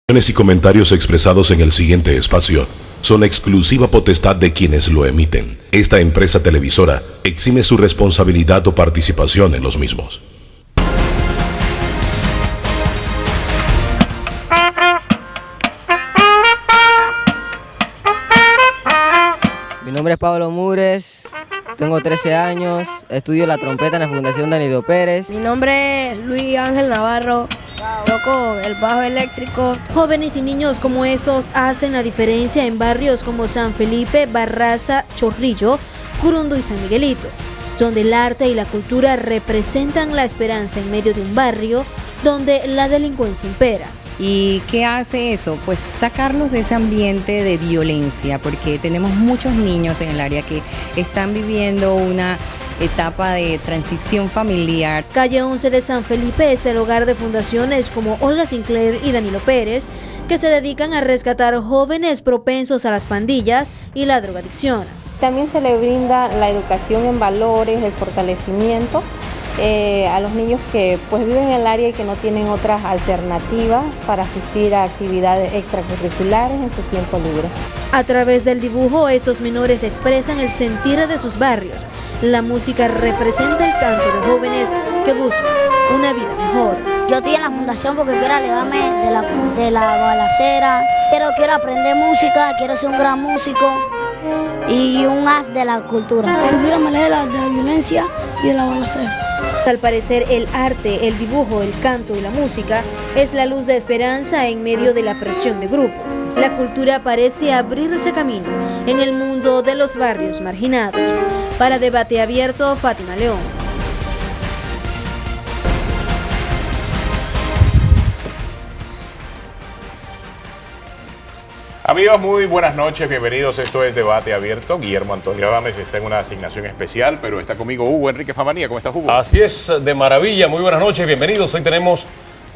Y comentarios expresados en el siguiente espacio son exclusiva potestad de quienes lo emiten. Esta empresa televisora exime su responsabilidad o participación en los mismos. Mi nombre es Pablo Mures, tengo 13 años, estudio la trompeta en la Fundación Danilo Pérez. Mi nombre es Luis Ángel Navarro, toco el bajo eléctrico. Jóvenes y niños como esos hacen la diferencia en barrios como San Felipe, Barraza, Chorrillo, Curundo y San Miguelito, donde el arte y la cultura representan la esperanza en medio de un barrio donde la delincuencia impera. ¿Y qué hace eso? Pues sacarlos de ese ambiente de violencia, porque tenemos muchos niños en el área que están viviendo una etapa de transición familiar. Calle 11 de San Felipe es el hogar de fundaciones como Olga Sinclair y Danilo Pérez, que se dedican a rescatar jóvenes propensos a las pandillas y la drogadicción. También se le brinda la educación en valores, el fortalecimiento a los niños que pues viven en el área y que no tienen otras alternativas para asistir a actividades extracurriculares en su tiempo libre. A través del dibujo, estos menores expresan el sentir de sus barrios. La música representa el canto de jóvenes que buscan una vida mejor. Yo estoy en la fundación porque quiero alejarme de la balacera. Quiero aprender música, quiero ser un gran músico y un as de la cultura. Quiero alejarme de la violencia y de la balacera. Al parecer, el arte, el dibujo, el canto y la música es la luz de esperanza en medio de la presión de grupo. La cultura parece abrirse camino en el mundo de los barrios marginados. Para Debate Abierto, Fátima León. Amigos, muy buenas noches, bienvenidos. Esto es Debate Abierto. Guillermo Antonio Adames está en una asignación especial, pero está conmigo Hugo Enrique Famanía. ¿Cómo estás, Hugo? Así es, de maravilla. Muy buenas noches, bienvenidos. Hoy tenemos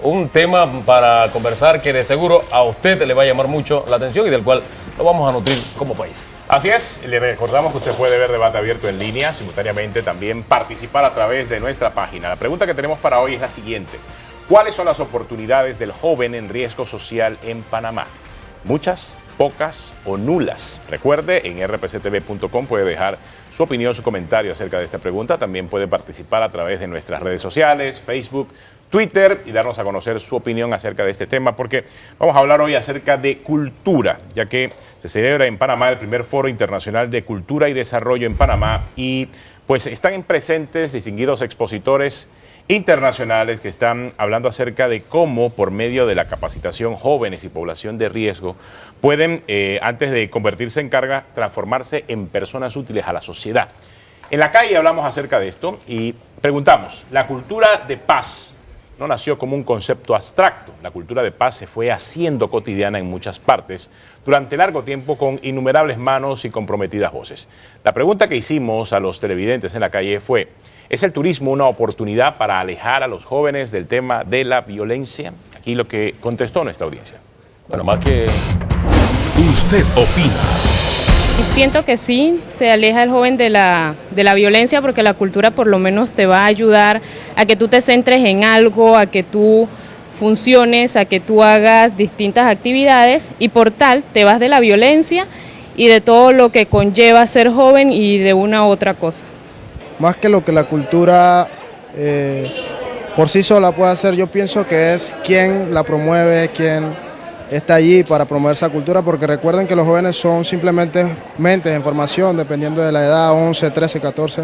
un tema para conversar que de seguro a usted le va a llamar mucho la atención y del cual lo vamos a nutrir como país. Así es, le recordamos que usted puede ver Debate Abierto en línea, simultáneamente también participar a través de nuestra página. La pregunta que tenemos para hoy es la siguiente: ¿cuáles son las oportunidades del joven en riesgo social en Panamá? ¿Muchas, pocas o nulas? Recuerde, en rpctv.com puede dejar su opinión, su comentario acerca de esta pregunta. También puede participar a través de nuestras redes sociales, Facebook, Twitter, y darnos a conocer su opinión acerca de este tema, porque vamos a hablar hoy acerca de cultura, ya que se celebra en Panamá el primer Foro Internacional de Cultura y Desarrollo en Panamá, y pues están presentes distinguidos expositores internacionales que están hablando acerca de cómo, por medio de la capacitación, jóvenes y población de riesgo pueden, antes de convertirse en carga, transformarse en personas útiles a la sociedad. En la calle hablamos acerca de esto y preguntamos: ¿la cultura de paz no nació como un concepto abstracto? La cultura de paz se fue haciendo cotidiana en muchas partes durante largo tiempo con innumerables manos y comprometidas voces. La pregunta que hicimos a los televidentes en la calle fue: ¿es el turismo una oportunidad para alejar a los jóvenes del tema de la violencia? Aquí lo que contestó nuestra audiencia. Bueno, más que... Usted opina. Y siento que sí, se aleja el joven de la violencia, porque la cultura por lo menos te va a ayudar a que tú te centres en algo, a que tú funciones, a que tú hagas distintas actividades y por tal te vas de la violencia y de todo lo que conlleva ser joven y de una u otra cosa. Más que lo que la cultura por sí sola puede hacer, yo pienso que es quien la promueve, quien está allí para promover esa cultura, porque recuerden que los jóvenes son simplemente mentes en formación, dependiendo de la edad, 11, 13, 14,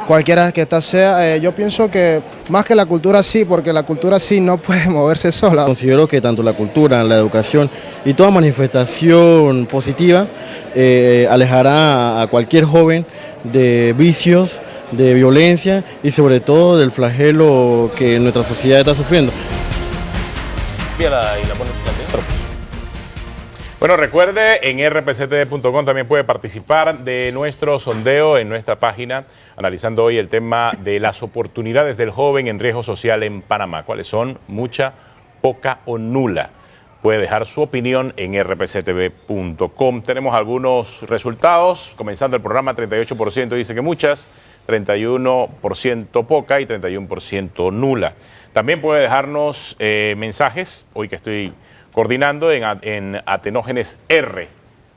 cualquiera que ésta sea. Yo pienso que más que la cultura sí, porque la cultura sí no puede moverse sola. Considero que tanto la cultura, la educación y toda manifestación positiva alejará a cualquier joven de vicios, de violencia y sobre todo del flagelo que nuestra sociedad está sufriendo. Bueno, recuerde, en rpctv.com también puede participar de nuestro sondeo en nuestra página, analizando hoy el tema de las oportunidades del joven en riesgo social en Panamá. ¿Cuáles son? ¿Mucha, poca o nula? Puede dejar su opinión en rpctv.com. Tenemos algunos resultados. Comenzando el programa, 38% dice que muchas, 31% poca y 31% nula. También puede dejarnos mensajes, hoy que estoy coordinando en Atenógenes R,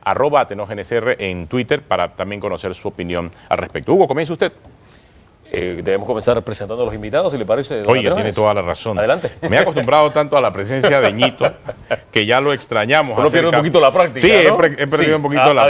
@Atenógenes R en Twitter, para también conocer su opinión al respecto. Hugo, comience usted. Debemos comenzar presentando a los invitados, si le parece. Oye, tiene toda la razón. Adelante. Me he acostumbrado tanto a la presencia de Ñito que ya lo extrañamos. Uno pierde un poquito la práctica, Sí, ¿no? he perdido un poquito la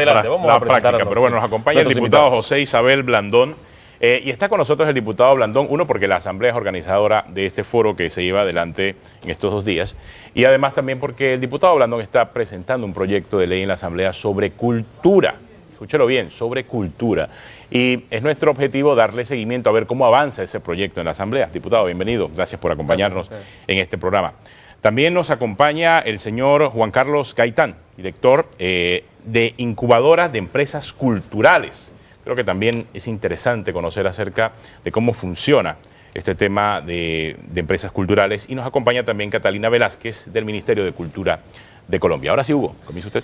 práctica. Pero bueno, nos acompaña el diputado José Isabel Blandón. Y está con nosotros el diputado Blandón, uno, porque la Asamblea es organizadora de este foro que se lleva adelante en estos 2 días, y además también porque el diputado Blandón está presentando un proyecto de ley en la Asamblea sobre cultura. Escúchelo bien, sobre cultura. Y es nuestro objetivo darle seguimiento a ver cómo avanza ese proyecto en la Asamblea. Diputado, bienvenido. Gracias por acompañarnos en este programa. También nos acompaña el señor Juan Carlos Gaitán, director de Incubadoras de Empresas Culturales. Creo que también es interesante conocer acerca de cómo funciona este tema de empresas culturales. Y nos acompaña también Catalina Velázquez, del Ministerio de Cultura de Colombia. Ahora sí, Hugo, comienza usted.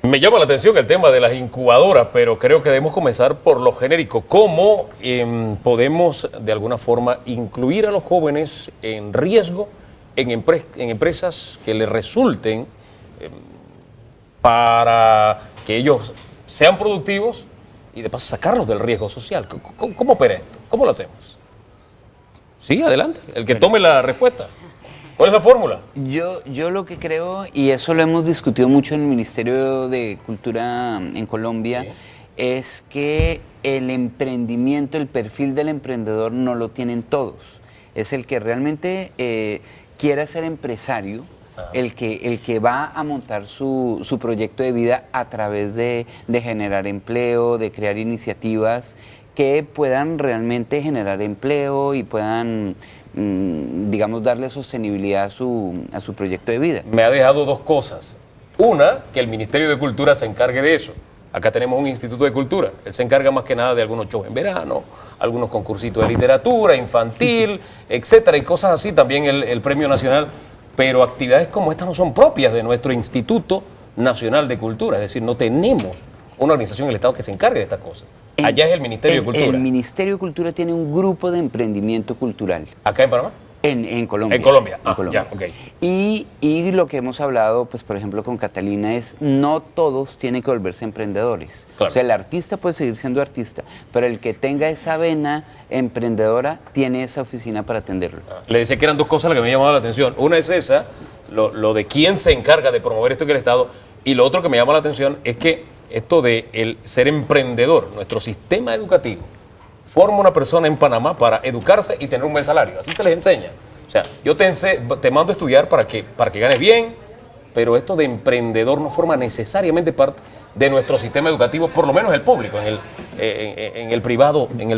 Me llama la atención el tema de las incubadoras, pero creo que debemos comenzar por lo genérico. ¿Cómo podemos, de alguna forma, incluir a los jóvenes en riesgo en empresas que les resulten para que ellos sean productivos y de paso sacarlos del riesgo social? ¿Cómo opera esto? ¿Cómo lo hacemos? Sí, adelante. El que tome la respuesta. ¿Cuál es la fórmula? Yo lo que creo, y eso lo hemos discutido mucho en el Ministerio de Cultura en Colombia, es que el emprendimiento, el perfil del emprendedor no lo tienen todos. Es el que realmente quiera ser empresario, el que va a montar su proyecto de vida a través de generar empleo, de crear iniciativas que puedan realmente generar empleo y puedan, digamos, darle sostenibilidad a su proyecto de vida. Me ha dejado 2 cosas. Una, que el Ministerio de Cultura se encargue de eso. Acá tenemos un Instituto de Cultura. Él se encarga más que nada de algunos shows en verano, algunos concursitos de literatura, infantil, etcétera, y cosas así. También el Premio Nacional. Pero actividades como estas no son propias de nuestro Instituto Nacional de Cultura. Es decir, no tenemos una organización en el Estado que se encargue de estas cosas. Allá es el Ministerio de Cultura. El Ministerio de Cultura tiene un grupo de emprendimiento cultural. ¿Acá en Panamá? En Colombia. En Colombia. En Colombia. Ya, okay. Y lo que hemos hablado, pues por ejemplo con Catalina, es no todos tienen que volverse emprendedores. Claro. O sea, el artista puede seguir siendo artista, pero el que tenga esa vena emprendedora tiene esa oficina para atenderlo. Le decía que eran 2 cosas las que me han llamado la atención. Una es esa, lo de quién se encarga de promover esto en el Estado, y lo otro que me llama la atención es que esto de el ser emprendedor, nuestro sistema educativo forma una persona en Panamá para educarse y tener un buen salario. Así se les enseña. O sea, yo te mando a estudiar para que ganes bien, pero esto de emprendedor no forma necesariamente parte de nuestro sistema educativo, por lo menos el público, en el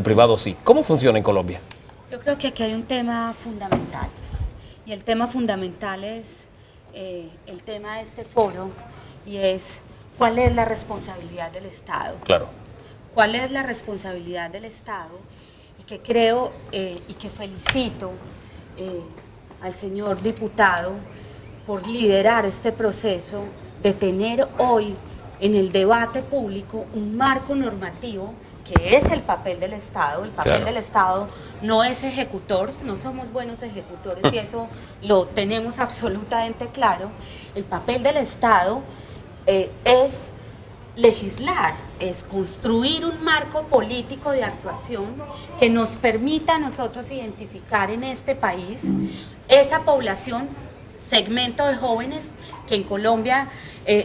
privado sí. ¿Cómo funciona en Colombia? Yo creo que aquí hay un tema fundamental, y el tema fundamental es el tema de este foro, y es ¿cuál es la responsabilidad del Estado? Claro. ¿Cuál es la responsabilidad del Estado? Y que creo y que felicito al señor diputado por liderar este proceso de tener hoy en el debate público un marco normativo que es el papel del Estado. El papel del Estado no es ejecutor, no somos buenos ejecutores y eso lo tenemos absolutamente claro. El papel del Estado es legislar, es construir un marco político de actuación que nos permita a nosotros identificar en este país esa población, segmento de jóvenes, que en Colombia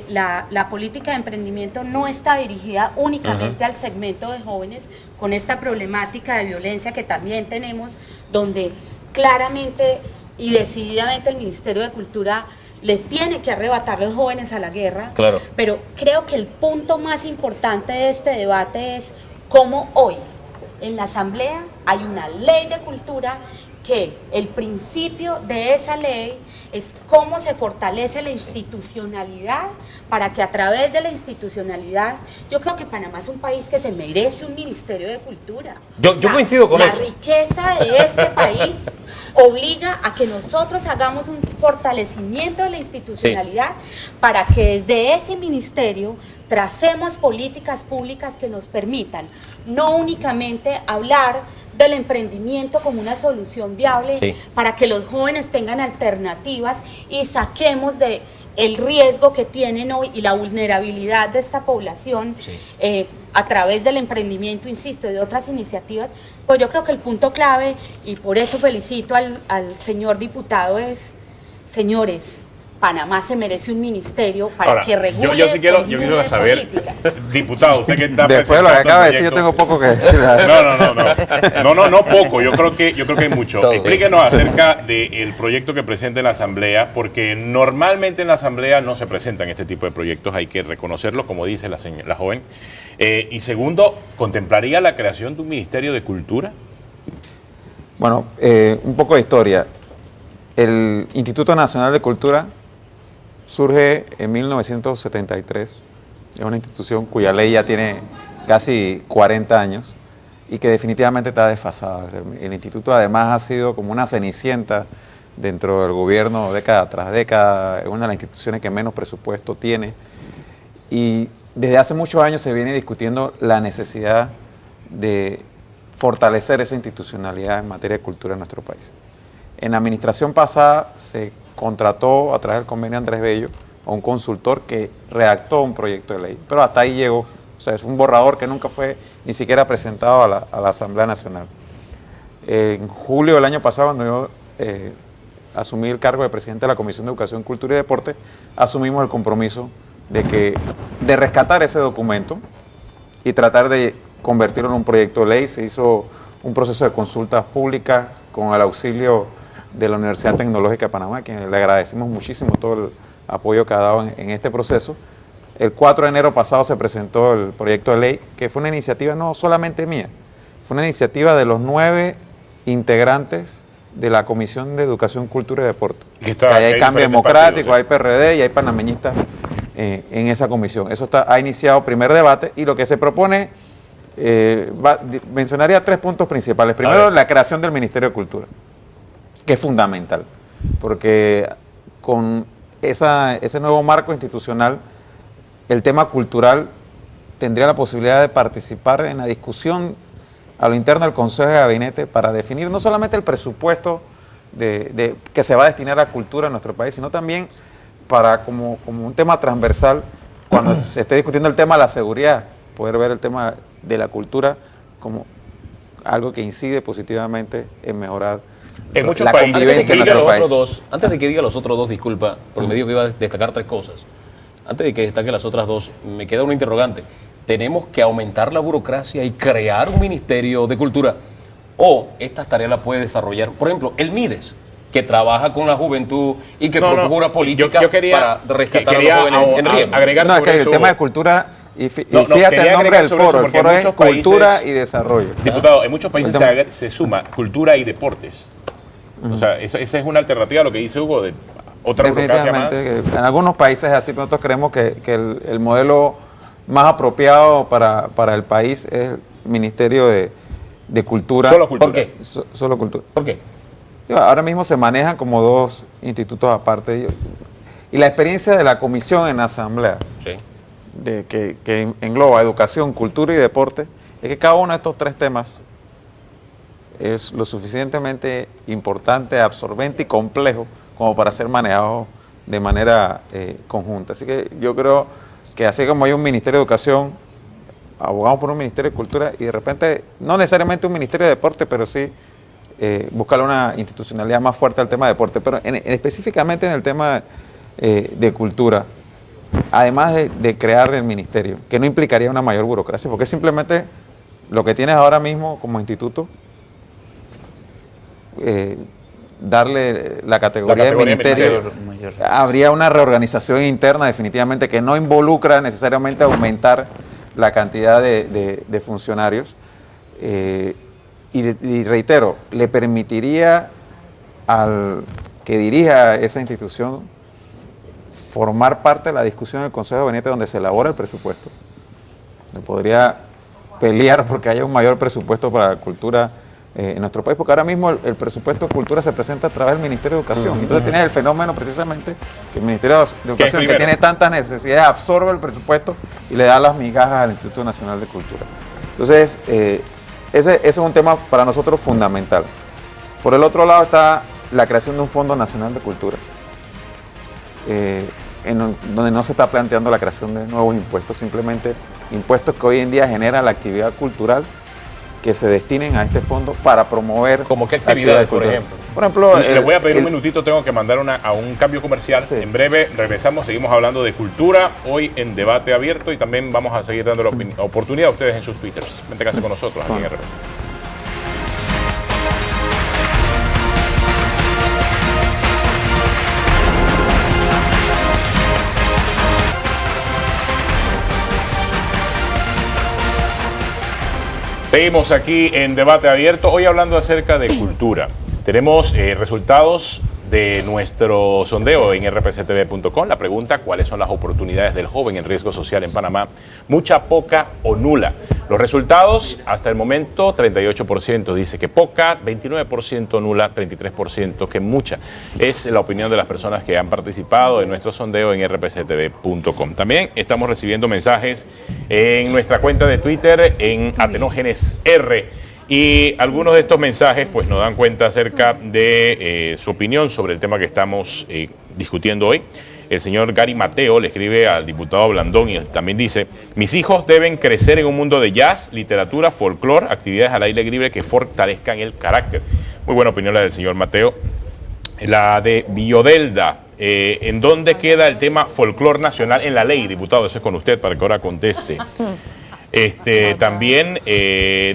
la política de emprendimiento no está dirigida únicamente al segmento de jóvenes, con esta problemática de violencia que también tenemos, donde claramente y decididamente el Ministerio de Cultura le tiene que arrebatar a los jóvenes a la guerra. Claro. Pero creo que el punto más importante de este debate es cómo hoy en la Asamblea hay una ley de cultura que el principio de esa ley es cómo se fortalece la institucionalidad para que a través de la institucionalidad, yo creo que Panamá es un país que se merece un Ministerio de Cultura. Yo coincido con eso. La riqueza de este país obliga a que nosotros hagamos un fortalecimiento de la institucionalidad para que desde ese ministerio tracemos políticas públicas que nos permitan no únicamente hablar del emprendimiento como una solución viable para que los jóvenes tengan alternativas y saquemos de el riesgo que tienen hoy y la vulnerabilidad de esta población a través del emprendimiento, insisto, y de otras iniciativas, pues yo creo que el punto clave, y por eso felicito al señor diputado, es, señores, Panamá se merece un ministerio para Ahora, que regule. Yo sí quiero saber, diputado, usted que está después de lo que acaba de decir, yo tengo poco que decir. No poco, yo creo que hay mucho. Todo. Explíquenos acerca del proyecto que presenta en la Asamblea, porque normalmente en la Asamblea no se presentan este tipo de proyectos, hay que reconocerlo, como dice la joven. Y segundo, ¿contemplaría la creación de un Ministerio de Cultura? Bueno, un poco de historia. El Instituto Nacional de Cultura surge en 1973, es una institución cuya ley ya tiene casi 40 años y que definitivamente está desfasada. El instituto además ha sido como una cenicienta dentro del gobierno década tras década, es una de las instituciones que menos presupuesto tiene y desde hace muchos años se viene discutiendo la necesidad de fortalecer esa institucionalidad en materia de cultura en nuestro país. En la administración pasada se contrató a través del convenio Andrés Bello a un consultor que redactó un proyecto de ley, pero hasta ahí llegó. O sea, es un borrador que nunca fue ni siquiera presentado a la Asamblea Nacional. En julio del año pasado, cuando yo asumí el cargo de presidente de la Comisión de Educación, Cultura y Deporte, asumimos el compromiso de rescatar ese documento y tratar de convertirlo en un proyecto de ley. Se hizo un proceso de consultas públicas con el auxilio de la Universidad Tecnológica de Panamá, que le agradecimos muchísimo todo el apoyo que ha dado en este proceso. El 4 de enero pasado se presentó el proyecto de ley, que fue una iniciativa no solamente mía, fue una iniciativa de los 9 integrantes de la Comisión de Educación, Cultura y Deporte. Hay Cambio Democrático, hay PRD y hay panameñistas en esa comisión. Eso ha iniciado primer debate y lo que se propone, mencionaría 3 puntos principales. Primero, la creación del Ministerio de Cultura, que es fundamental, porque con ese nuevo marco institucional, el tema cultural tendría la posibilidad de participar en la discusión a lo interno del Consejo de Gabinete para definir no solamente el presupuesto que se va a destinar a cultura en nuestro país, sino también para como un tema transversal, cuando se esté discutiendo el tema de la seguridad, poder ver el tema de la cultura como algo que incide positivamente en mejorar en muchos la países, convivencia en nuestro país. Antes de que diga los otros dos, disculpa, porque me dijo que iba a destacar 3 cosas. Antes de que destaque las otras 2, me queda una interrogante. ¿Tenemos que aumentar la burocracia y crear un Ministerio de Cultura? ¿O estas tareas las puede desarrollar, por ejemplo, el MIDES, que trabaja con la juventud y que procura políticas para rescatar a los jóvenes en riesgo? No, es que el tema de cultura, y fíjate el nombre del foro, el foro es Cultura y Desarrollo. Diputado, en muchos países se suma cultura y deportes. O sea, esa es una alternativa a lo que dice Hugo, de otra burocracia más. En algunos países es así, nosotros creemos que el modelo más apropiado para el país es el Ministerio de Cultura. Solo cultura. ¿Por qué? Solo cultura. ¿Por qué? Ahora mismo se manejan como 2 institutos aparte. Y la experiencia de la comisión en la Asamblea, que engloba educación, cultura y deporte, es que cada uno de estos 3 temas es lo suficientemente importante, absorbente y complejo como para ser manejado de manera conjunta. Así que yo creo que así como hay un Ministerio de Educación, abogamos por un Ministerio de Cultura y de repente, no necesariamente un Ministerio de Deporte, pero sí buscar una institucionalidad más fuerte al tema de deporte. Pero específicamente en el tema de cultura, además de crear el ministerio, que no implicaría una mayor burocracia, porque simplemente lo que tienes ahora mismo como instituto, darle la categoría de ministerio, habría una reorganización interna definitivamente que no involucra necesariamente aumentar la cantidad de funcionarios y reitero, le permitiría al que dirija esa institución formar parte de la discusión del Consejo de Gabinete donde se elabora el presupuesto. Le podría pelear porque haya un mayor presupuesto para la cultura en nuestro país, porque ahora mismo el presupuesto de cultura se presenta a través del Ministerio de Educación. Entonces tienes el fenómeno precisamente que el Ministerio de Educación, que tiene tantas necesidades, absorbe el presupuesto y le da las migajas al Instituto Nacional de Cultura. Entonces, ese es un tema para nosotros fundamental. Por el otro lado está la creación de un Fondo Nacional de Cultura. donde no se está planteando la creación de nuevos impuestos, simplemente impuestos que hoy en día generan la actividad cultural que se destinen a este fondo para promover. ¿Cómo qué actividades, por ejemplo? Por ejemplo, les voy a pedir un minutito, tengo que mandar a un cambio comercial. Sí. En breve regresamos, seguimos hablando de cultura, hoy en Debate Abierto, y también vamos a seguir dando la oportunidad a ustedes en sus twitters. Manténganse con nosotros aquí en RPC. Seguimos aquí en Debate Abierto, hoy hablando acerca de cultura. Tenemos resultados de nuestro sondeo en rpctv.com. La pregunta: ¿cuáles son las oportunidades del joven en riesgo social en Panamá? Mucha, poca o nula. Los resultados, hasta el momento, 38% dice que poca, 29% nula, 33% que mucha. Es la opinión de las personas que han participado en nuestro sondeo en rpctv.com. También estamos recibiendo mensajes en nuestra cuenta de Twitter, en AtenógenesR. Y algunos de estos mensajes pues nos dan cuenta acerca de su opinión sobre el tema que estamos discutiendo hoy. El señor Gary Mateo le escribe al diputado Blandón y también dice: mis hijos deben crecer en un mundo de jazz, literatura, folclore, actividades al aire libre que fortalezcan el carácter. Muy buena opinión la del señor Mateo. La de Biodelda: ¿en dónde queda el tema folclore nacional en la ley, diputado? Eso es con usted para que ahora conteste. También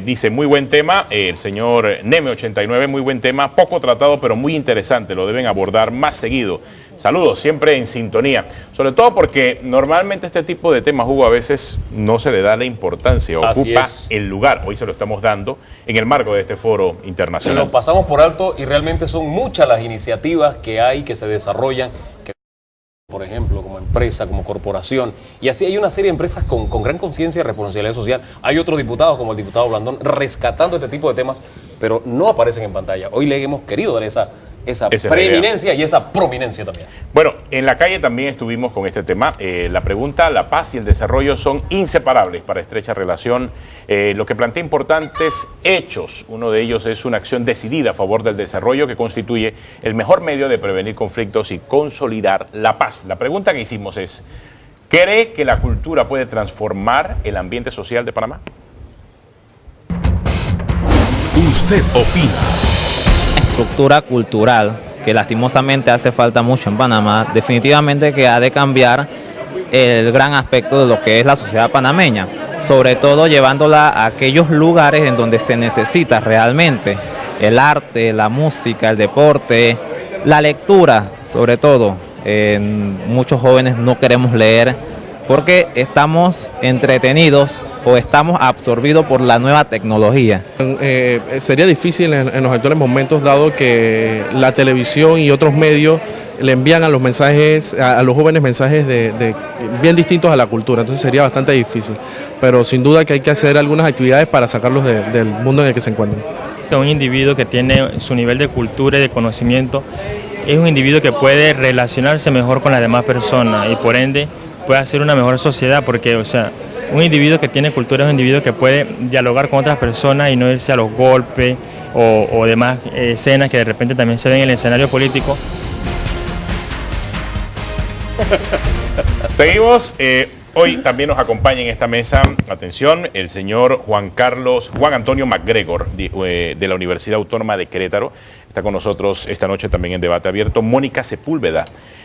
dice: muy buen tema, el señor Neme89, muy buen tema, poco tratado pero muy interesante, lo deben abordar más seguido. Saludos, siempre en sintonía, sobre todo porque normalmente este tipo de temas, Hugo, a veces no se le da la importancia, ocupa el lugar. Hoy se lo estamos dando en el marco de este foro internacional. Se lo pasamos por alto y realmente son muchas las iniciativas que hay, que se desarrollan, por ejemplo, como empresa, como corporación, y así hay una serie de empresas con gran conciencia y responsabilidad social. Hay otros diputados, como el diputado Blandón, rescatando este tipo de temas, pero no aparecen en pantalla. Hoy le hemos querido dar esa preeminencia y esa prominencia también. Bueno, en la calle también estuvimos con este tema. La pregunta: la paz y el desarrollo son inseparables para estrecha relación. Lo que plantea importantes hechos. Uno de ellos es una acción decidida a favor del desarrollo, que constituye el mejor medio de prevenir conflictos y consolidar la paz. La pregunta que hicimos es: ¿cree que la cultura puede transformar el ambiente social de Panamá? Usted opina. Estructura cultural que lastimosamente hace falta mucho en Panamá, definitivamente que ha de cambiar el gran aspecto de lo que es la sociedad panameña, sobre todo llevándola a aquellos lugares en donde se necesita realmente el arte, la música, el deporte, la lectura, sobre todo. Muchos jóvenes no queremos leer porque estamos entretenidos o estamos absorbidos por la nueva tecnología. Sería difícil en los actuales momentos, dado que la televisión y otros medios le envían a los mensajes, a los jóvenes mensajes de bien distintos a la cultura, entonces sería bastante difícil, pero sin duda que hay que hacer algunas actividades para sacarlos del mundo en el que se encuentran. Un individuo que tiene su nivel de cultura y de conocimiento es un individuo que puede relacionarse mejor con las demás personas y por ende puede hacer una mejor sociedad, porque un individuo que tiene cultura es un individuo que puede dialogar con otras personas y no irse a los golpes o demás escenas que de repente también se ven en el escenario político. Seguimos. Hoy también nos acompaña en esta mesa, atención, el señor Juan Antonio MacGregor, de la Universidad Autónoma de Querétaro. Está con nosotros esta noche también en Debate Abierto. Mónica Sepúlveda,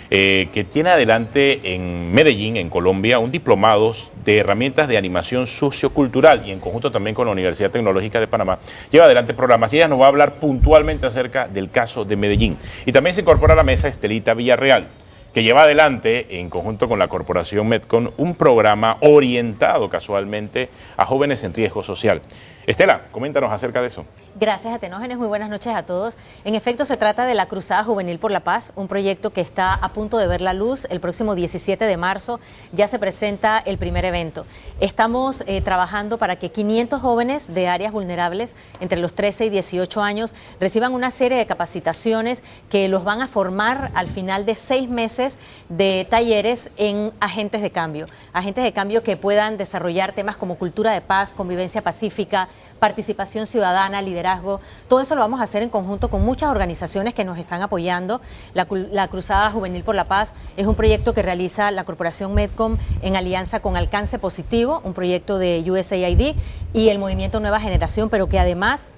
que tiene adelante en Medellín, en Colombia, un diplomado de herramientas de animación sociocultural y en conjunto también con la Universidad Tecnológica de Panamá lleva adelante programas y ella nos va a hablar puntualmente acerca del caso de Medellín. Y también se incorpora a la mesa Estelita Villarreal, que lleva adelante, en conjunto con la corporación Medcon, un programa orientado casualmente a jóvenes en riesgo social. Estela, coméntanos acerca de eso. Gracias, Atenógenes. Muy buenas noches a todos. En efecto, se trata de la Cruzada Juvenil por la Paz, un proyecto que está a punto de ver la luz. El próximo 17 de marzo ya se presenta el primer evento. Estamos trabajando para que 500 jóvenes de áreas vulnerables entre los 13 y 18 años reciban una serie de capacitaciones que los van a formar al final de 6 meses de talleres en agentes de cambio que puedan desarrollar temas como cultura de paz, convivencia pacífica, participación ciudadana, liderazgo. Todo eso lo vamos a hacer en conjunto con muchas organizaciones que nos están apoyando. La Cruzada Juvenil por la Paz es un proyecto que realiza la Corporación Medcom en alianza con Alcance Positivo, un proyecto de USAID, y el Movimiento Nueva Generación, pero que además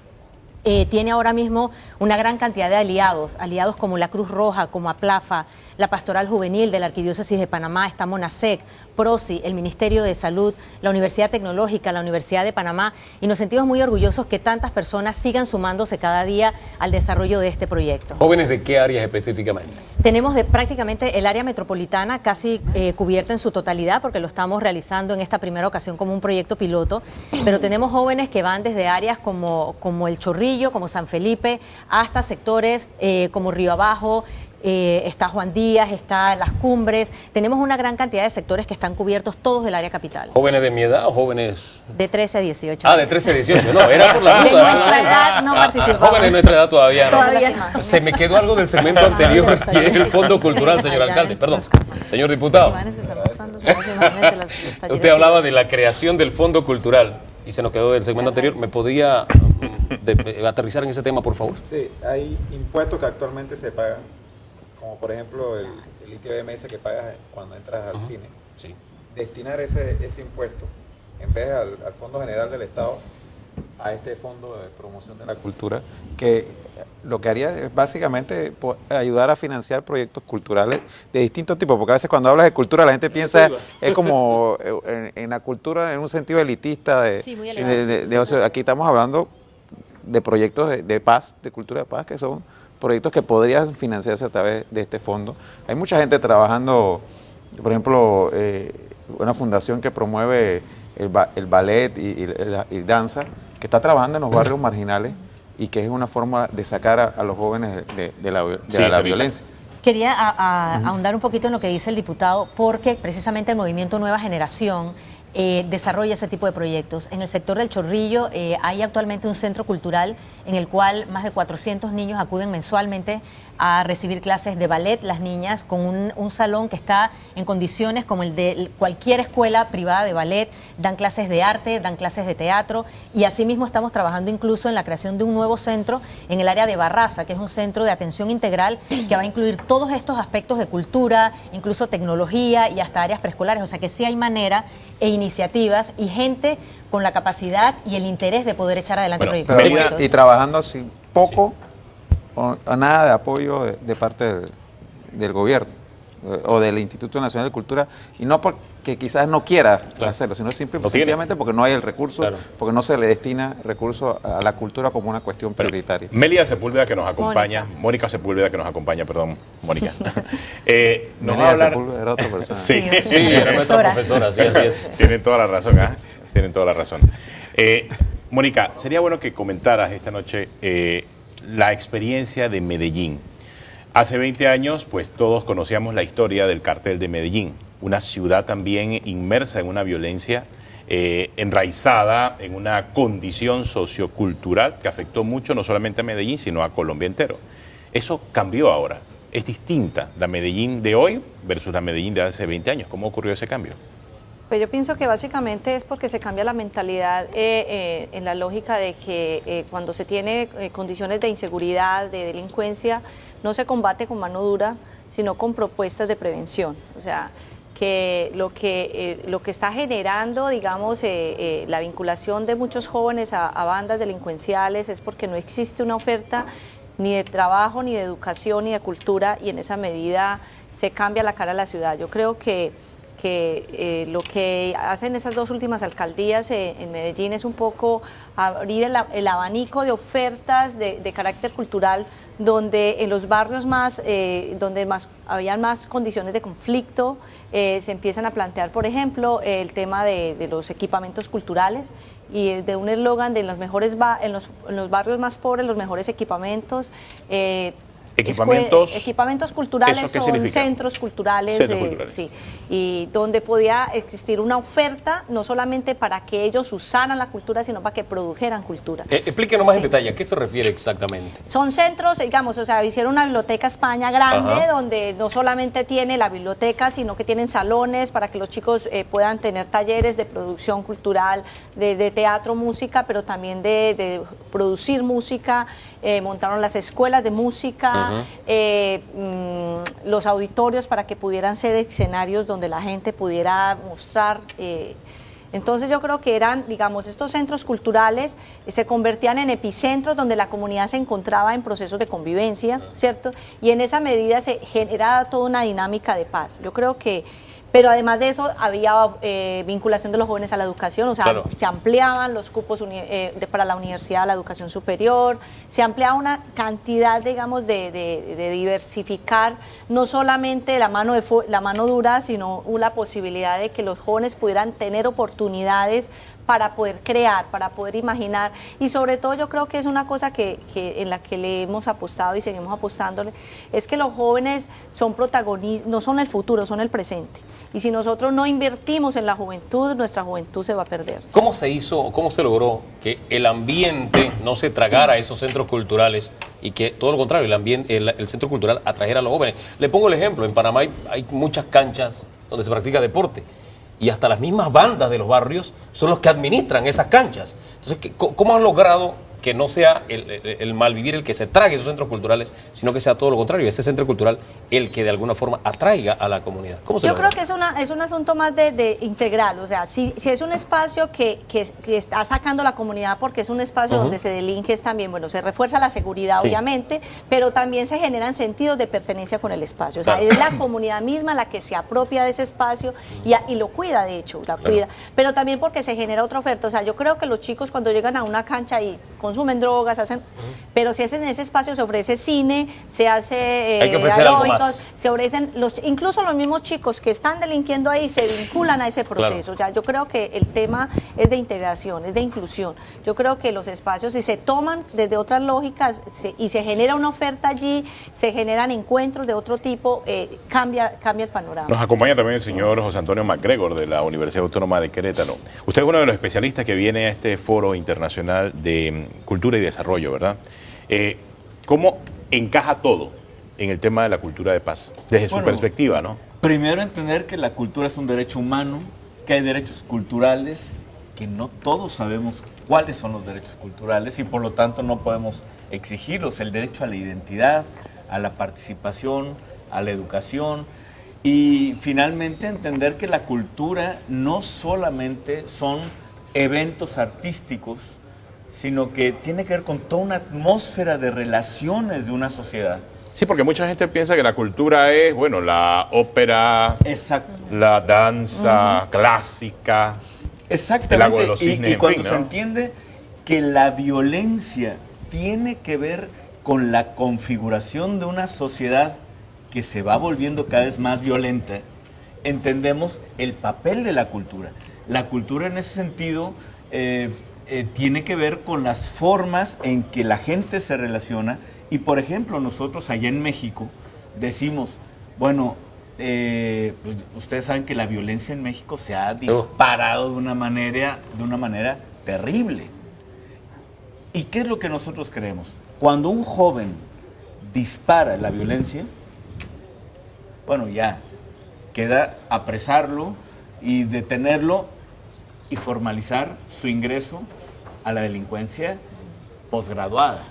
tiene ahora mismo una gran cantidad de aliados como la Cruz Roja, como APLAFA, la Pastoral Juvenil de la Arquidiócesis de Panamá, está MONASEC, PROCI, el Ministerio de Salud, la Universidad Tecnológica, la Universidad de Panamá, y nos sentimos muy orgullosos que tantas personas sigan sumándose cada día al desarrollo de este proyecto. ¿Jóvenes de qué áreas específicamente? Tenemos prácticamente el área metropolitana casi cubierta en su totalidad, porque lo estamos realizando en esta primera ocasión como un proyecto piloto, pero tenemos jóvenes que van desde áreas como El Chorrillo, como San Felipe, hasta sectores como Río Abajo, está Juan Díaz, está Las Cumbres. Tenemos una gran cantidad de sectores que están cubiertos todos del área capital. ¿Jóvenes de mi edad o jóvenes...? De 13 a 18. Ah, de 13 a 18. No, era por la duda. De nuestra edad no participamos. Jóvenes de nuestra edad todavía no. Todavía no. Se me quedó algo del segmento anterior y es el Fondo Cultural, señor alcalde. Perdón, señor diputado. Usted hablaba de la creación del Fondo Cultural y se nos quedó del segmento anterior. ¿Me podría aterrizar en ese tema, por favor? Sí, hay impuestos que actualmente se pagan, como por ejemplo el ITBMS que pagas cuando entras al cine. Sí. Destinar ese impuesto, en vez al Fondo General del Estado, a este Fondo de Promoción de la Cultura, que lo que haría es básicamente ayudar a financiar proyectos culturales de distintos tipos, porque a veces cuando hablas de cultura la gente piensa es como en la cultura en un sentido elitista, aquí estamos hablando de proyectos de paz, de cultura de paz, que son proyectos que podrían financiarse a través de este fondo. Hay mucha gente trabajando, por ejemplo, una fundación que promueve el ballet y danza, que está trabajando en los barrios marginales y que es una forma de sacar a los jóvenes de la violencia. Quería ahondar un poquito en lo que dice el diputado, porque precisamente el movimiento Nueva Generación desarrolla ese tipo de proyectos. En el sector del Chorrillo hay actualmente un centro cultural en el cual más de 400 niños acuden mensualmente a recibir clases de ballet, las niñas, con un salón que está en condiciones como el de cualquier escuela privada de ballet. Dan clases de arte, dan clases de teatro, y asimismo estamos trabajando incluso en la creación de un nuevo centro en el área de Barraza, que es un centro de atención integral que va a incluir todos estos aspectos de cultura, incluso tecnología y hasta áreas preescolares. O sea que sí hay manera e iniciativas y gente con la capacidad y el interés de poder echar adelante proyectos. Y trabajando así poco o nada de apoyo de parte del gobierno o del Instituto Nacional de Cultura, y no porque quizás no quiera hacerlo, sino sencillamente porque no hay el recurso, porque no se le destina recursos a la cultura como una cuestión prioritaria. Melia Sepúlveda, que nos acompaña, Mónica Sepúlveda, que nos acompaña, perdón, Mónica. Nos va a hablar... Sepúlveda era otra persona. Sí, era nuestra profesora, sí, así es. Tienen toda la razón, tienen toda la razón. Mónica, sería bueno que comentaras esta noche la experiencia de Medellín. Hace 20 años, pues todos conocíamos la historia del cartel de Medellín, una ciudad también inmersa en una violencia enraizada en una condición sociocultural que afectó mucho no solamente a Medellín, sino a Colombia entero. Eso cambió ahora. Es distinta la Medellín de hoy versus la Medellín de hace 20 años. ¿Cómo ocurrió ese cambio? Pues yo pienso que básicamente es porque se cambia la mentalidad en la lógica de que cuando se tiene condiciones de inseguridad, de delincuencia, no se combate con mano dura, sino con propuestas de prevención. O sea, que lo que está generando, digamos, la vinculación de muchos jóvenes a bandas delincuenciales es porque no existe una oferta ni de trabajo, ni de educación, ni de cultura, y en esa medida se cambia la cara de la ciudad. Yo creo que lo que hacen esas dos últimas alcaldías en Medellín es un poco abrir el abanico de ofertas de carácter cultural, donde en los barrios donde habían más condiciones de conflicto, se empiezan a plantear, por ejemplo, el tema de los equipamientos culturales, y de un eslogan de en los barrios más pobres los mejores equipamientos. Equipamientos culturales son centros culturales, sí, y donde podía existir una oferta no solamente para que ellos usaran la cultura, sino para que produjeran cultura. Explíquenos más en detalle, ¿a qué se refiere exactamente? Son centros, digamos, o sea, hicieron una biblioteca España grande, donde no solamente tiene la biblioteca, sino que tienen salones para que los chicos puedan tener talleres de producción cultural, de teatro, música, pero también de producir música, montaron las escuelas de música, los auditorios para que pudieran ser escenarios donde la gente pudiera mostrar. Entonces yo creo que eran, digamos, estos centros culturales se convertían en epicentros donde la comunidad se encontraba en procesos de convivencia, ¿cierto? Y en esa medida se generaba toda una dinámica de paz. Yo creo que... Pero además de eso había vinculación de los jóvenes a la educación, o sea, se ampliaban los cupos para la universidad, la educación superior, se ampliaba una cantidad, digamos, de diversificar no solamente la mano dura, sino la posibilidad de que los jóvenes pudieran tener oportunidades para poder crear, para poder imaginar, y sobre todo yo creo que es una cosa en la que le hemos apostado y seguimos apostándole, es que los jóvenes son protagonistas, no son el futuro, son el presente, y si nosotros no invertimos en la juventud, nuestra juventud se va a perder. ¿Cómo se hizo, cómo se logró que el ambiente no se tragara a esos centros culturales y que todo lo contrario, el centro cultural atrajera a los jóvenes? Le pongo el ejemplo, en Panamá hay muchas canchas donde se practica deporte, y hasta las mismas bandas de los barrios son los que administran esas canchas. Entonces, ¿cómo han logrado que no sea el malvivir el que se trague esos centros culturales, sino que sea todo lo contrario, ese centro cultural el que de alguna forma atraiga a la comunidad? ¿Cómo se Yo logra? creo que es un asunto más de integral, o sea, si es un espacio que está sacando la comunidad porque es un espacio donde se delinque, es también, bueno, se refuerza la seguridad, obviamente, pero también se generan sentidos de pertenencia con el espacio, o sea, es la comunidad misma la que se apropia de ese espacio y lo cuida, de hecho, cuida, pero también porque se genera otra oferta, o sea, yo creo que los chicos cuando llegan a una cancha y consumen drogas, pero si en ese espacio se ofrece cine, se hace aeróbicos, se ofrecen incluso los mismos chicos que están delinquiendo ahí se vinculan a ese proceso. O sea, yo creo que el tema es de integración, es de inclusión. Yo creo que los espacios, si se toman desde otras lógicas y se genera una oferta allí, se generan encuentros de otro tipo, cambia el panorama. Nos acompaña también el señor José Antonio MacGregor de la Universidad Autónoma de Querétaro. Usted es uno de los especialistas que viene a este foro internacional de cultura y desarrollo, ¿verdad? ¿Cómo encaja todo en el tema de la cultura de paz? Desde su perspectiva, ¿no? Primero entender que la cultura es un derecho humano, que hay derechos culturales, que no todos sabemos cuáles son los derechos culturales y por lo tanto no podemos exigirlos. El derecho a la identidad, a la participación, a la educación y finalmente entender que la cultura no solamente son eventos artísticos, sino que tiene que ver con toda una atmósfera de relaciones de una sociedad. Sí, porque mucha gente piensa que la cultura es, bueno, la ópera, la danza clásica, exactamente, el lago de los cisnes, y cuando en fin, se ¿no? entiende que la violencia tiene que ver con la configuración de una sociedad que se va volviendo cada vez más violenta, entendemos el papel de la cultura. La cultura en ese sentido tiene que ver con las formas en que la gente se relaciona y, por ejemplo, nosotros allá en México decimos, bueno, pues ustedes saben que la violencia en México se ha disparado de una manera terrible. ¿Y qué es lo que nosotros creemos? Cuando un joven dispara la violencia, bueno, ya queda apresarlo y detenerlo y formalizar su ingreso a la delincuencia posgraduada.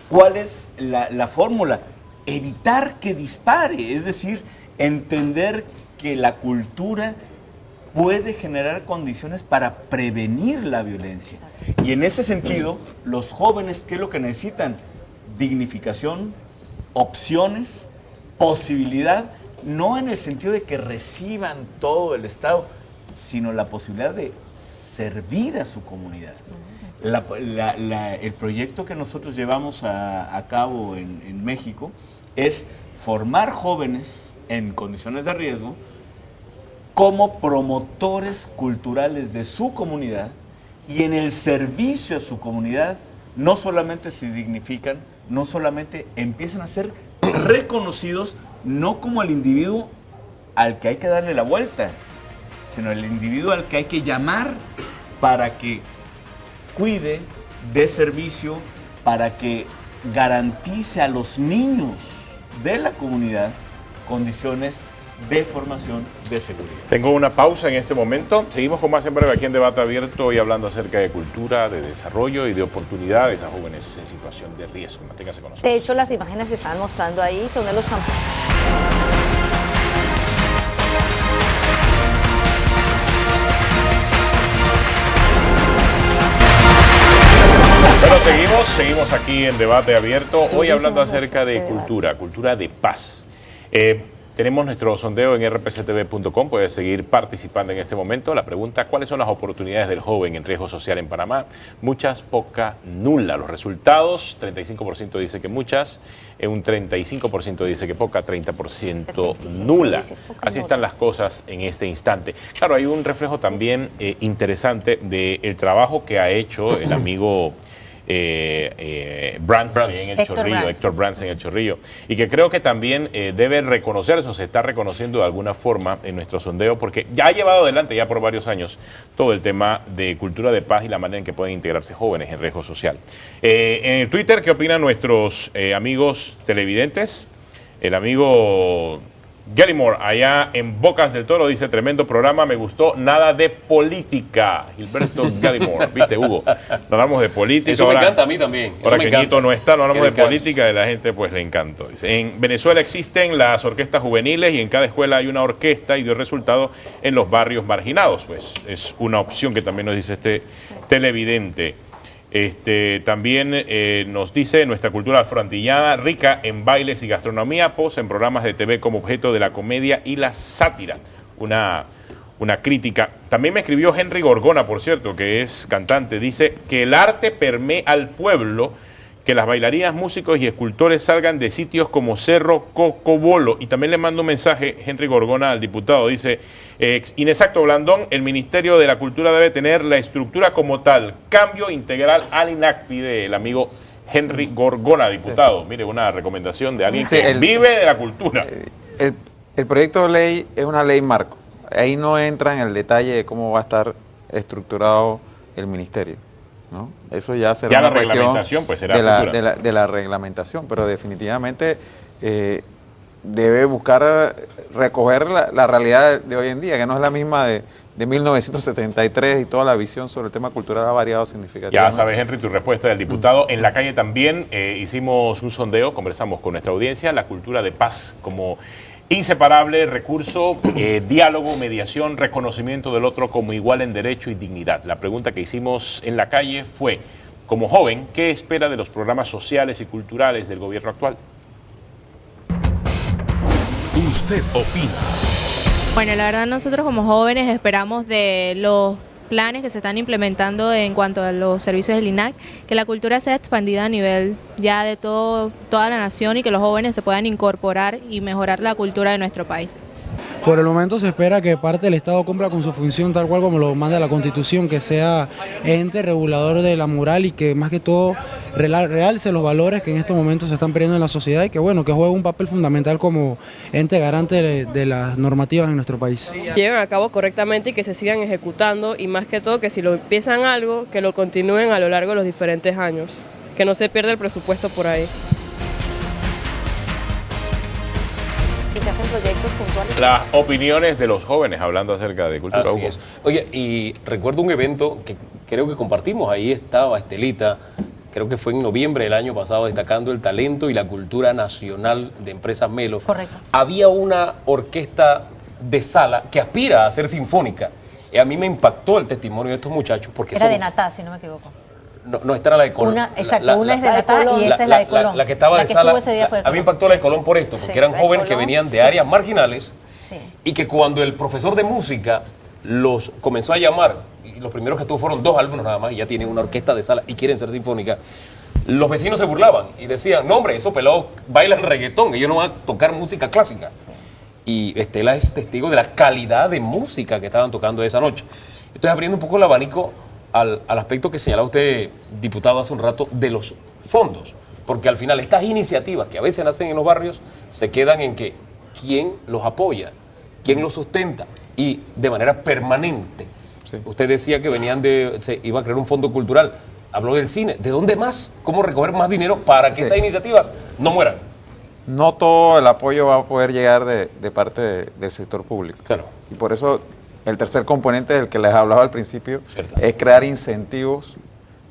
¿Cuál es la fórmula? Evitar que dispare, es decir, entender que la cultura puede generar condiciones para prevenir la violencia. Y en ese sentido, los jóvenes, ¿qué es lo que necesitan? Dignificación, opciones, posibilidad, no en el sentido de que reciban todo el Estado, sino la posibilidad de servir a su comunidad. El proyecto que nosotros llevamos a cabo en México es formar jóvenes en condiciones de riesgo como promotores culturales de su comunidad y en el servicio a su comunidad no solamente se dignifican, no solamente empiezan a ser reconocidos no como el individuo al que hay que darle la vuelta, sino el individuo al que hay que llamar para que cuide, dé servicio, para que garantice a los niños de la comunidad condiciones de formación, de seguridad. Tengo una pausa en este momento. Seguimos con más en breve aquí en Debate Abierto, hoy hablando acerca de cultura, de desarrollo y de oportunidades a jóvenes en situación de riesgo. Manténgase con nosotros. De hecho, las imágenes que estaban mostrando ahí son de los campos. Bueno, seguimos aquí en Debate Abierto, hoy hablando acerca de cultura de paz. Tenemos nuestro sondeo en rpctv.com, puedes seguir participando en este momento. La pregunta, ¿cuáles son las oportunidades del joven en riesgo social en Panamá? Muchas, poca, nula. Los resultados, 35% dice que muchas, un 35% dice que poca, 30% nula. Así están las cosas en este instante. Claro, hay un reflejo también interesante del trabajo que ha hecho el amigo Brands en el Chorrillo, Héctor Brands en el Chorrillo, y que creo que también debe reconocerse, o se está reconociendo de alguna forma en nuestro sondeo, porque ya ha llevado adelante ya por varios años todo el tema de cultura de paz y la manera en que pueden integrarse jóvenes en riesgo social. En el Twitter, ¿qué opinan nuestros amigos televidentes? El amigo Gallimore, allá en Bocas del Toro, dice: tremendo programa, me gustó, nada de política. Gilberto Gallimore, viste, Hugo, no hablamos de política. Eso ahora, me encanta a mí también. Ahora que Ñito no está, no hablamos de política, y la gente pues le encantó. Dice: en Venezuela existen las orquestas juveniles y en cada escuela hay una orquesta y dio resultado en los barrios marginados. Pues es una opción que también nos dice este televidente. También nos dice: nuestra cultura afroantillana, rica en bailes y gastronomía, posa en programas de TV como objeto de la comedia y la sátira. Una crítica. También me escribió Henry Gorgona, por cierto, que es cantante. Dice que el arte permea al pueblo, que las bailarinas, músicos y escultores salgan de sitios como Cerro Cocobolo. Y también le mando un mensaje, Henry Gorgona, al diputado. Dice: inexacto, Blandón, el Ministerio de la Cultura debe tener la estructura como tal. Cambio integral al INAC, pide el amigo Henry Gorgona, diputado. Mire, una recomendación de alguien que vive de la cultura. El proyecto de ley es una ley marco. Ahí no entra en el detalle de cómo va a estar estructurado el ministerio, ¿no? Eso ya será ya una la reglamentación, pues será de la reglamentación, pero definitivamente debe buscar recoger la realidad de hoy en día, que no es la misma de 1973, y toda la visión sobre el tema cultural ha variado significativamente. Ya sabes, Henry, tu respuesta del diputado. En la calle también hicimos un sondeo, conversamos con nuestra audiencia, la cultura de paz como inseparable recurso, diálogo, mediación, reconocimiento del otro como igual en derecho y dignidad. La pregunta que hicimos en la calle fue: como joven, ¿qué espera de los programas sociales y culturales del gobierno actual? Usted opina. Bueno, la verdad nosotros como jóvenes esperamos de los planes que se están implementando en cuanto a los servicios del INAC, que la cultura sea expandida a nivel ya de toda la nación y que los jóvenes se puedan incorporar y mejorar la cultura de nuestro país. Por el momento se espera que parte del Estado cumpla con su función tal cual como lo manda la Constitución, que sea ente regulador de la moral y que más que todo realce los valores que en estos momentos se están perdiendo en la sociedad, y que bueno, que juegue un papel fundamental como ente garante de las normativas en nuestro país. Lleven a cabo correctamente y que se sigan ejecutando, y más que todo que si lo empiezan algo, que lo continúen a lo largo de los diferentes años, que no se pierda el presupuesto por ahí. Se hacen proyectos puntuales. Las opiniones de los jóvenes hablando acerca de cultura. Así es. Oye, y recuerdo un evento que creo que compartimos, ahí estaba Estelita, creo que fue en noviembre del año pasado, destacando el talento y la cultura nacional de Empresas Melo. Correcto. Había una orquesta de sala que aspira a ser sinfónica. Y a mí me impactó el testimonio de estos muchachos porque era de Natá, si no me equivoco. No, esta era la de Colón. Una es de Natá y esa es la de Colón. La que estaba de sala. Ese día fue de Colón. A mí me impactó la de Colón por esto, porque eran jóvenes que venían de áreas marginales, y que cuando el profesor de música los comenzó a llamar, y los primeros que tuvo fueron 2 alumnos nada más, y ya tienen una orquesta de sala y quieren ser sinfónica, los vecinos se burlaban y decían: no, hombre, esos pelados bailan reggaetón, ellos no van a tocar música clásica. Y Estela es testigo de la calidad de música que estaban tocando esa noche. Estoy abriendo un poco el abanico al aspecto que señalaba usted, diputado, hace un rato, de los fondos. porque al final estas iniciativas que a veces nacen en los barrios se quedan en que quién los apoya, quién los sustenta y de manera permanente. Sí. Usted decía que se iba a crear un fondo cultural, habló del cine, ¿de dónde más? ¿Cómo recoger más dinero para que estas iniciativas no mueran? No todo el apoyo va a poder llegar de parte del sector público. Claro. Y por eso el tercer componente del que les hablaba al principio es crear incentivos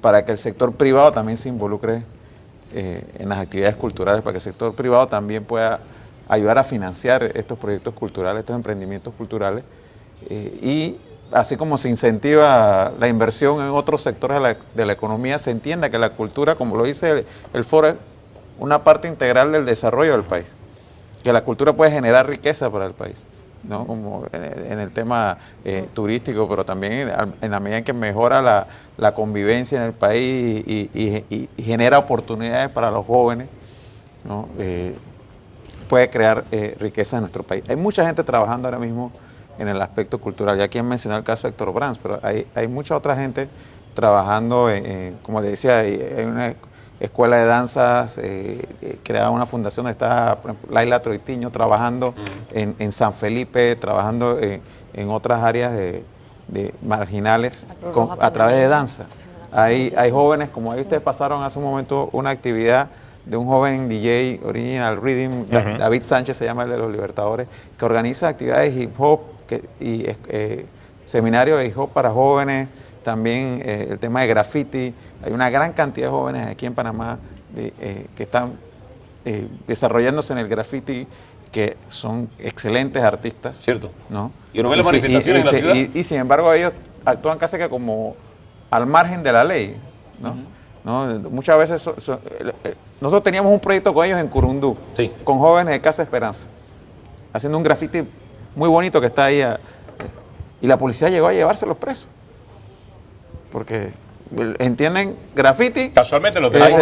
para que el sector privado también se involucre en las actividades culturales, para que el sector privado también pueda ayudar a financiar estos proyectos culturales, estos emprendimientos culturales, y así como se incentiva la inversión en otros sectores de la economía, se entienda que la cultura, como lo dice el foro, es una parte integral del desarrollo del país, que la cultura puede generar riqueza para el país, ¿no? Como en el tema turístico, pero también en la medida en que mejora la convivencia en el país y genera oportunidades para los jóvenes, ¿no? Puede crear riqueza en nuestro país. Hay mucha gente trabajando ahora mismo en el aspecto cultural. Ya quien mencionó el caso de Héctor Brands, pero hay mucha otra gente trabajando, como le decía, hay una escuela de danzas, creada una fundación donde está, por ejemplo, Laila Troitiño trabajando en San Felipe, trabajando en otras áreas de marginales a través de danza. Hay jóvenes, como ahí ustedes pasaron hace un momento una actividad de un joven DJ Original Rhythm, David Sánchez se llama, el de los Libertadores, que organiza actividades de hip hop y seminarios de hip hop para jóvenes, también el tema de graffiti. Hay una gran cantidad de jóvenes aquí en Panamá que están desarrollándose en el graffiti, que son excelentes artistas. Cierto. ¿No? Y uno ve las manifestaciones en la ciudad. Y sin embargo ellos actúan casi que como al margen de la ley, ¿no? ¿No? Muchas veces nosotros teníamos un proyecto con ellos en Curundú, con jóvenes de Casa Esperanza, haciendo un graffiti muy bonito que está ahí, y la policía llegó a llevárselos presos, porque entienden graffiti. Casualmente lo tenemos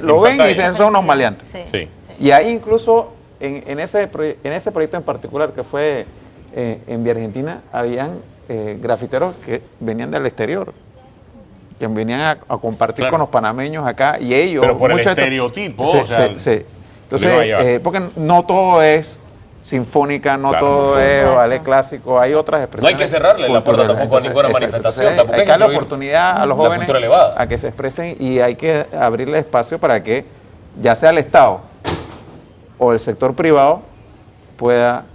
lo ven y dicen son unos maleantes. Sí. Y ahí incluso en ese proyecto en particular que fue en Vía Argentina, habían grafiteros que venían del exterior, que venían a compartir con los panameños acá, y ellos... Pero por el estereotipo, Entonces, porque no todo es sinfónica, no todo es ballet clásico, hay otras expresiones. No hay que cerrarle la puerta tampoco a ninguna manifestación. Hay que darle oportunidad a los jóvenes a que se expresen, y hay que abrirle espacio para que ya sea el Estado o el sector privado pueda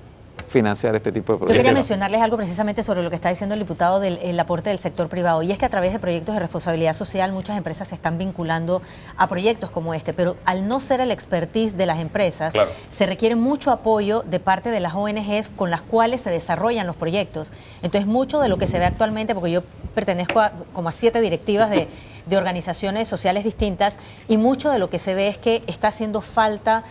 financiar este tipo de proyectos. Yo quería mencionarles algo precisamente sobre lo que está diciendo el diputado del aporte del sector privado, y es que a través de proyectos de responsabilidad social muchas empresas se están vinculando a proyectos como este, pero al no ser el expertise de las empresas, se requiere mucho apoyo de parte de las ONGs con las cuales se desarrollan los proyectos. Entonces mucho de lo que se ve actualmente, porque yo pertenezco como a 7 directivas de organizaciones sociales distintas, y mucho de lo que se ve es que está haciendo falta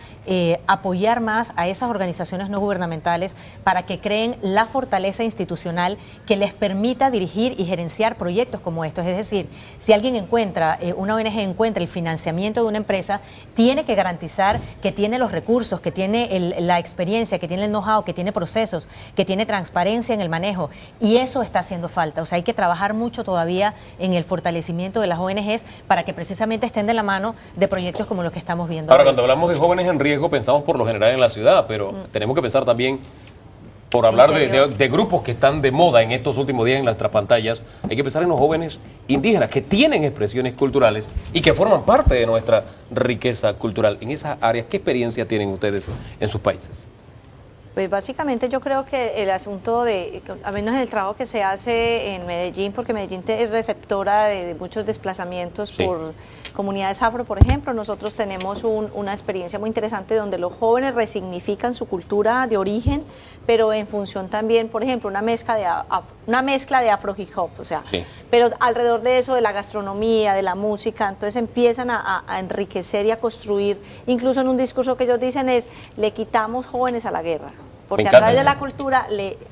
apoyar más a esas organizaciones no gubernamentales para que creen la fortaleza institucional que les permita dirigir y gerenciar proyectos como estos. Es decir, si alguien encuentra, una ONG encuentra el financiamiento de una empresa, tiene que garantizar que tiene los recursos, que tiene la experiencia, que tiene el know-how, que tiene procesos, que tiene transparencia en el manejo, y eso está haciendo falta. O sea, hay que trabajar mucho todavía en el fortalecimiento de las ONGs para que precisamente estén de la mano de proyectos como los que estamos viendo. Ahora, cuando hablamos de jóvenes en riesgo, pensamos por lo general en la ciudad, pero tenemos que pensar también, por hablar de grupos que están de moda en estos últimos días en nuestras pantallas, hay que pensar en los jóvenes indígenas que tienen expresiones culturales y que forman parte de nuestra riqueza cultural. En esas áreas, ¿qué experiencia tienen ustedes en sus países? Pues básicamente yo creo que el asunto al menos en el trabajo que se hace en Medellín, porque Medellín es receptora de muchos desplazamientos por comunidades afro, por ejemplo, nosotros tenemos una experiencia muy interesante donde los jóvenes resignifican su cultura de origen, pero en función también, por ejemplo, una mezcla de afro hip hop, o sea, pero alrededor de eso, de la gastronomía, de la música, entonces empiezan a enriquecer y a construir, incluso en un discurso que ellos dicen es, le quitamos jóvenes a la guerra. Porque a través de la cultura,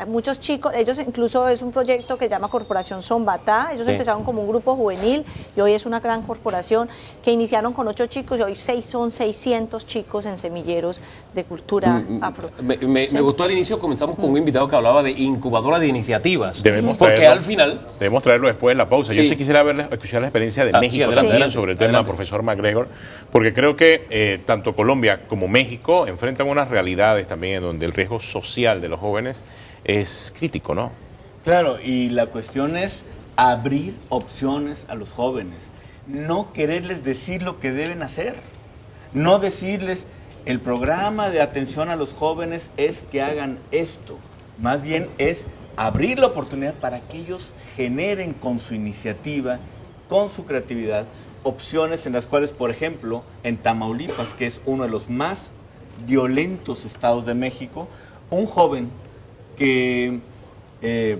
muchos chicos, ellos incluso es un proyecto que se llama Corporación Sombatá, ellos empezaron como un grupo juvenil y hoy es una gran corporación que iniciaron con 8 chicos y hoy son 600 chicos en semilleros de cultura afro. Me gustó al inicio, comenzamos con un invitado que hablaba de incubadora de iniciativas. Debemos traerlo después de la pausa. Yo sí quisiera escuchar la experiencia de México también sobre el tema, profesor MacGregor, porque creo que tanto Colombia como México enfrentan unas realidades también en donde el riesgo social de los jóvenes es crítico, ¿no? Claro, y la cuestión es abrir opciones a los jóvenes, no quererles decir lo que deben hacer, no decirles el programa de atención a los jóvenes es que hagan esto, más bien es abrir la oportunidad para que ellos generen con su iniciativa, con su creatividad, opciones en las cuales, por ejemplo, en Tamaulipas, que es uno de los más violentos estados de México, un joven que,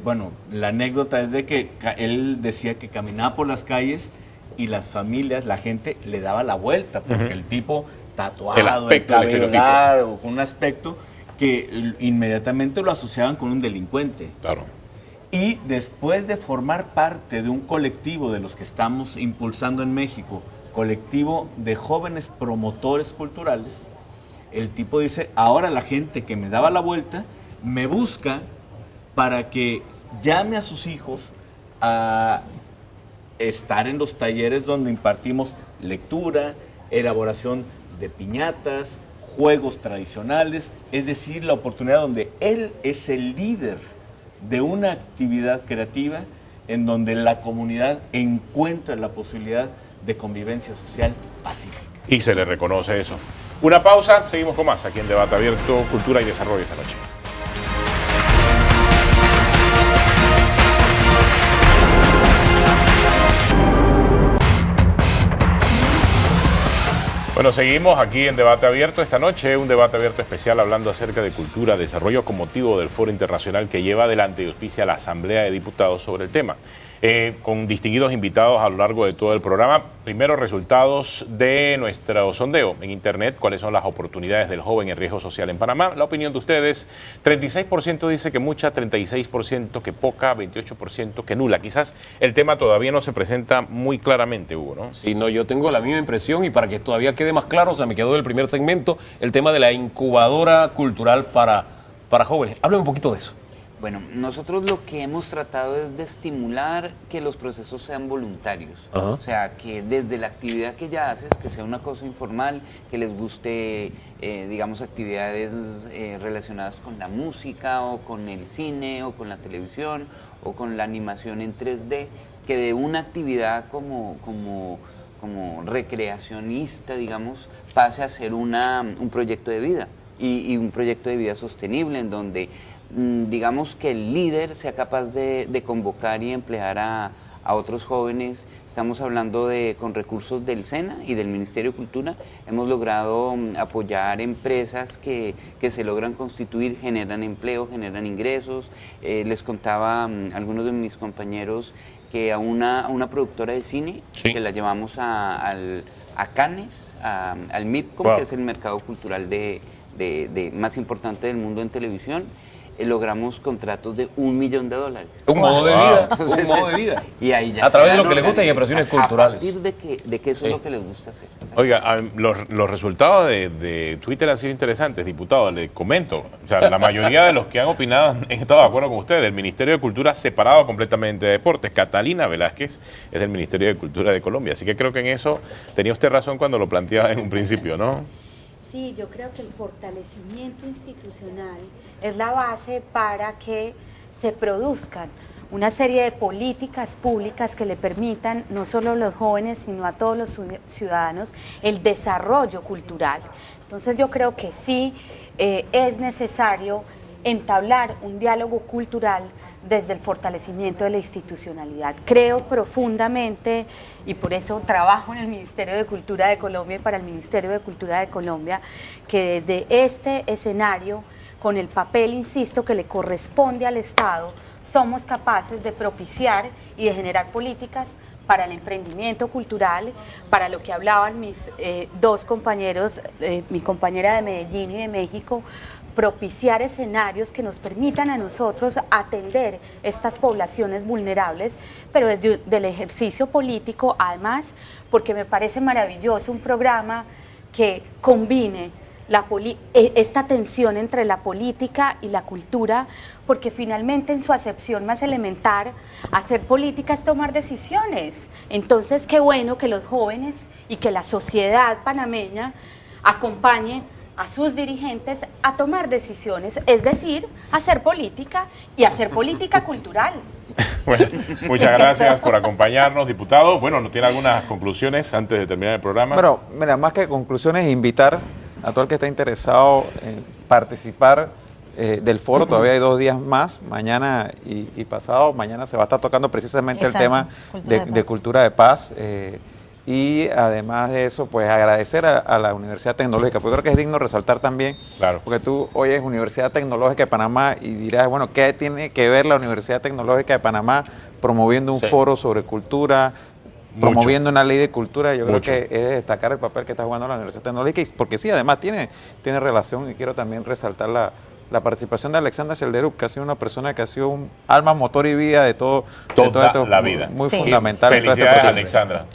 bueno, la anécdota es de que él decía que caminaba por las calles y las familias, la gente le daba la vuelta, porque el tipo tatuado, el cabello largo, con un aspecto que inmediatamente lo asociaban con un delincuente. Claro. Y después de formar parte de un colectivo de los que estamos impulsando en México, colectivo de jóvenes promotores culturales, el tipo dice, ahora la gente que me daba la vuelta me busca para que llame a sus hijos a estar en los talleres donde impartimos lectura, elaboración de piñatas, juegos tradicionales, es decir, la oportunidad donde él es el líder de una actividad creativa en donde la comunidad encuentra la posibilidad de convivencia social pacífica. Y se le reconoce eso. Una pausa, seguimos con más aquí en Debate Abierto, Cultura y Desarrollo esta noche. Bueno, seguimos aquí en Debate Abierto esta noche, un debate abierto especial hablando acerca de cultura, desarrollo con motivo del foro internacional que lleva adelante y auspicia la Asamblea de Diputados sobre el tema. Con distinguidos invitados a lo largo de todo el programa. Primero, resultados de nuestro sondeo en internet, cuáles son las oportunidades del joven en riesgo social en Panamá. La opinión de ustedes, 36% dice que mucha, 36% que poca, 28% que nula. Quizás el tema todavía no se presenta muy claramente, Hugo, ¿no? Sí, no, yo tengo la misma impresión y para que todavía quede más claro, o sea, me quedó del primer segmento el tema de la incubadora cultural para jóvenes. Háblame un poquito de eso. Bueno, nosotros lo que hemos tratado es de estimular que los procesos sean voluntarios. Ajá. O sea, que desde la actividad que ya haces, que sea una cosa informal, que les guste, digamos, actividades relacionadas con la música o con el cine o con la televisión o con la animación en 3D, que de una actividad como recreacionista, digamos, pase a ser un proyecto de vida y un proyecto de vida sostenible en donde digamos que el líder sea capaz de convocar y emplear a otros jóvenes. Estamos hablando con recursos del SENA y del Ministerio de Cultura. Hemos logrado apoyar empresas que se logran constituir, generan empleo, generan ingresos. Les contaba a algunos de mis compañeros que a una productora de cine, que la llevamos a Cannes, al MIPCOM, que es el mercado cultural más importante del mundo en televisión. Logramos contratos de $1 millón. Un modo de vida, Entonces, un modo de vida. Y ahí ya a través de lo que les gusta y expresiones culturales. A partir de que eso es lo que les gusta hacer. Oiga, los resultados de Twitter han sido interesantes, diputado, le comento. O sea, la mayoría de los que han opinado han estado de acuerdo con ustedes. El Ministerio de Cultura separado completamente de Deportes. Catalina Velázquez es del Ministerio de Cultura de Colombia. Así que creo que en eso tenía usted razón cuando lo planteaba en un principio, ¿no? Sí, yo creo que el fortalecimiento institucional es la base para que se produzcan una serie de políticas públicas que le permitan no solo a los jóvenes, sino a todos los ciudadanos el desarrollo cultural. Entonces yo creo que sí es necesario entablar un diálogo cultural desde el fortalecimiento de la institucionalidad. Creo profundamente, y por eso trabajo en el Ministerio de Cultura de Colombia y para el Ministerio de Cultura de Colombia, que desde este escenario, con el papel, insisto, que le corresponde al Estado, somos capaces de propiciar y de generar políticas para el emprendimiento cultural, para lo que hablaban mis dos compañeros, mi compañera de Medellín y de México, propiciar escenarios que nos permitan a nosotros atender estas poblaciones vulnerables, pero desde el ejercicio político, además, porque me parece maravilloso un programa que combine esta tensión entre la política y la cultura, porque finalmente en su acepción más elemental, hacer política es tomar decisiones. Entonces, qué bueno que los jóvenes y que la sociedad panameña acompañe a sus dirigentes a tomar decisiones, es decir, hacer política y hacer política cultural. Bueno, muchas gracias por acompañarnos, diputado. Bueno, ¿no tiene algunas conclusiones antes de terminar el programa? Bueno, mira, más que conclusiones, invitar a todo el que está interesado en participar del foro. Todavía hay 2 días más, mañana y pasado. Mañana se va a estar tocando precisamente el tema de cultura de paz. Y además de eso, pues agradecer a la Universidad Tecnológica, porque creo que es digno resaltar también, porque tú oyes Universidad Tecnológica de Panamá y dirás, bueno, ¿qué tiene que ver la Universidad Tecnológica de Panamá promoviendo un foro sobre cultura, promoviendo una ley de cultura? Yo creo que es de destacar el papel que está jugando la Universidad Tecnológica, porque sí, además tiene relación, y quiero también resaltar la participación de Alexandra Shelderup, que ha sido una persona que ha sido un alma, motor y vida de toda la vida. Muy fundamental. Felicidades, Alexandra.